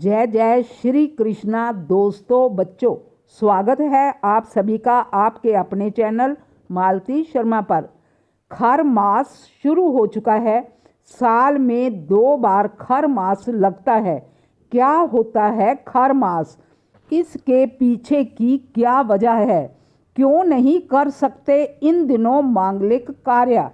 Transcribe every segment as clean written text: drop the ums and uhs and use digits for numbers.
जय जय श्री कृष्णा। दोस्तों बच्चों, स्वागत है आप सभी का आपके अपने चैनल मालती शर्मा पर। खर मास शुरू हो चुका है। साल में 2 बार खर मास लगता है। क्या होता है खर मास? इसके पीछे की क्या वजह है? क्यों नहीं कर सकते इन दिनों मांगलिक कार्य?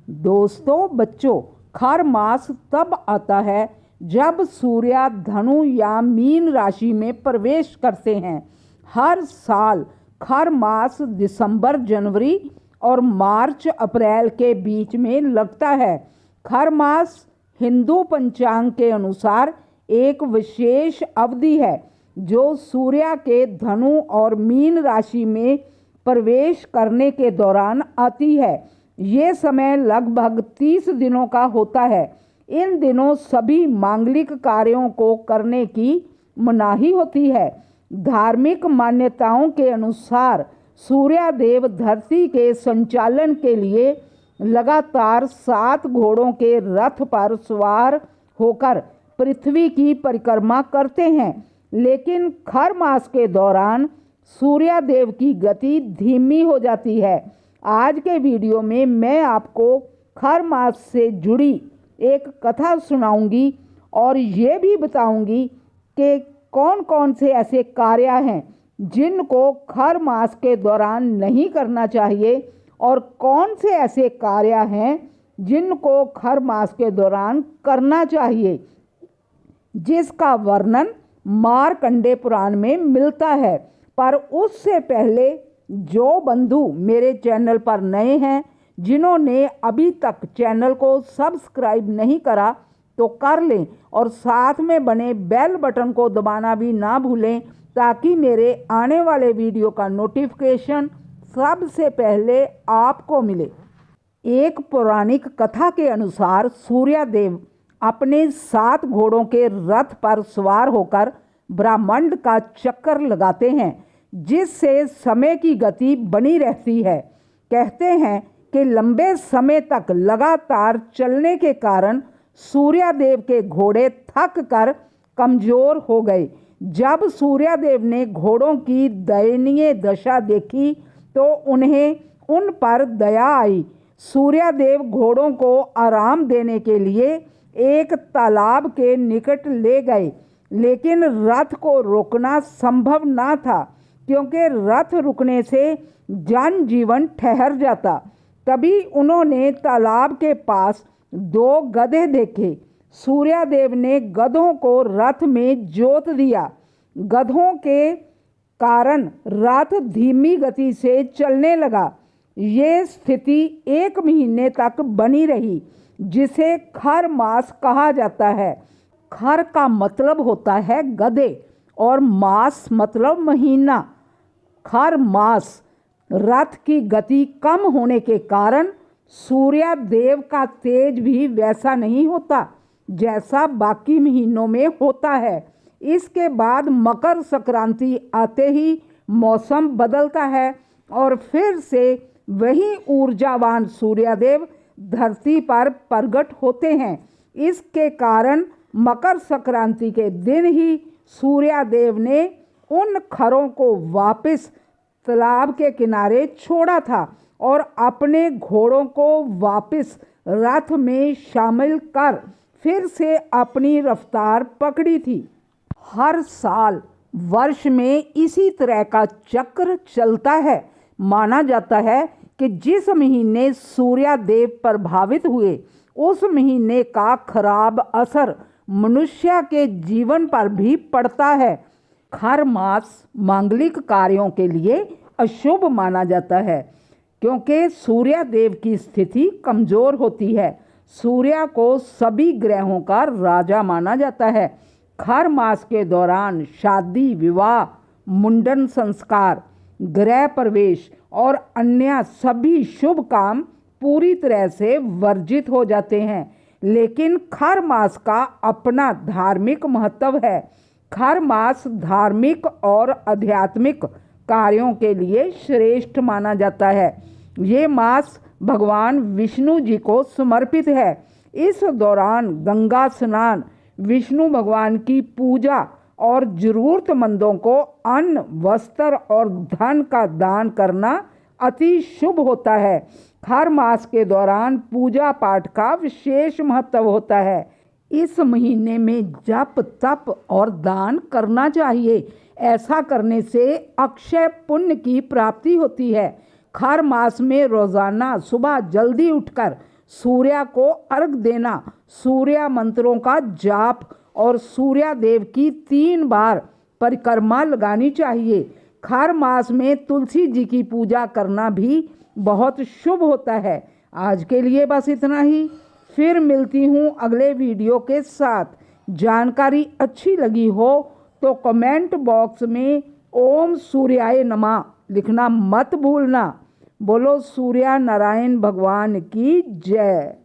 दोस्तों बच्चों, खर मास तब आता है जब सूर्य धनु या मीन राशि में प्रवेश करते हैं। हर साल खर मास दिसंबर, जनवरी और मार्च, अप्रैल के बीच में लगता है। खर मास हिंदू पंचांग के अनुसार एक विशेष अवधि है जो सूर्य के धनु और मीन राशि में प्रवेश करने के दौरान आती है। ये समय लगभग 30 दिनों का होता है। इन दिनों सभी मांगलिक कार्यों को करने की मनाही होती है। धार्मिक मान्यताओं के अनुसार सूर्य देव धरती के संचालन के लिए लगातार 7 घोड़ों के रथ पर सवार होकर पृथ्वी की परिक्रमा करते हैं। लेकिन खर मास के दौरान सूर्य देव की गति धीमी हो जाती है। आज के वीडियो में मैं आपको खर मास से जुड़ी एक कथा सुनाऊंगी और ये भी बताऊंगी कि कौन कौन से ऐसे कार्य हैं जिनको खर मास के दौरान नहीं करना चाहिए और कौन से ऐसे कार्य हैं जिनको खर मास के दौरान करना चाहिए, जिसका वर्णन मार्कंडेय पुराण में मिलता है। पर उससे पहले जो बंधु मेरे चैनल पर नए हैं, जिन्होंने अभी तक चैनल को सब्सक्राइब नहीं करा तो कर लें और साथ में बने बेल बटन को दबाना भी ना भूलें ताकि मेरे आने वाले वीडियो का नोटिफिकेशन सबसे पहले आपको मिले। एक पौराणिक कथा के अनुसार सूर्य देव अपने 7 घोड़ों के रथ पर सवार होकर ब्रह्मांड का चक्कर लगाते हैं, जिससे समय की गति बनी रहती है। कहते हैं कि लंबे समय तक लगातार चलने के कारण सूर्य देव के घोड़े थक कर कमजोर हो गए। जब सूर्य देव ने घोड़ों की दयनीय दशा देखी तो उन्हें उन पर दया आई। सूर्य देव घोड़ों को आराम देने के लिए एक तालाब के निकट ले गए, लेकिन रथ को रोकना संभव ना था क्योंकि रथ रुकने से जनजीवन ठहर जाता। तभी उन्होंने तालाब के पास 2 गधे देखे। सूर्य देव ने गधों को रथ में जोत दिया। गधों के कारण रथ धीमी गति से चलने लगा। ये स्थिति 1 महीने तक बनी रही, जिसे खर मास कहा जाता है। खर का मतलब होता है गधे और मास मतलब महीना। खर मास रथ की गति कम होने के कारण सूर्य देव का तेज भी वैसा नहीं होता जैसा बाकी महीनों में होता है। इसके बाद मकर संक्रांति आते ही मौसम बदलता है और फिर से वही ऊर्जावान सूर्य देव धरती पर प्रकट होते हैं। इसके कारण मकर संक्रांति के दिन ही सूर्य देव ने उन खरों को वापस तालाब के किनारे छोड़ा था और अपने घोड़ों को वापस रथ में शामिल कर फिर से अपनी रफ्तार पकड़ी थी। हर साल वर्ष में इसी तरह का चक्र चलता है। माना जाता है कि जिस महीने सूर्य देव प्रभावित हुए उस महीने का खराब असर मनुष्य के जीवन पर भी पड़ता है। खर मास मांगलिक कार्यों के लिए अशुभ माना जाता है क्योंकि सूर्य देव की स्थिति कमजोर होती है। सूर्य को सभी ग्रहों का राजा माना जाता है। खर मास के दौरान शादी, विवाह, मुंडन संस्कार, गृह प्रवेश और अन्य सभी शुभ काम पूरी तरह से वर्जित हो जाते हैं। लेकिन खर मास का अपना धार्मिक महत्व है। खर मास धार्मिक और आध्यात्मिक कार्यों के लिए श्रेष्ठ माना जाता है। ये मास भगवान विष्णु जी को समर्पित है। इस दौरान गंगा स्नान, विष्णु भगवान की पूजा और जरूरतमंदों को अन्न, वस्त्र और धन का दान करना अति शुभ होता है। हर मास के दौरान पूजा पाठ का विशेष महत्व होता है। इस महीने में जप, तप और दान करना चाहिए। ऐसा करने से अक्षय पुण्य की प्राप्ति होती है। हर मास में रोजाना सुबह जल्दी उठकर सूर्य को अर्घ देना, सूर्य मंत्रों का जाप और सूर्य देव की 3 बार परिक्रमा लगानी चाहिए। हर मास में तुलसी जी की पूजा करना भी बहुत शुभ होता है। आज के लिए बस इतना ही। फिर मिलती हूँ अगले वीडियो के साथ। जानकारी अच्छी लगी हो तो कमेंट बॉक्स में ओम सूर्याय नमः लिखना मत भूलना। बोलो सूर्य नारायण भगवान की जय।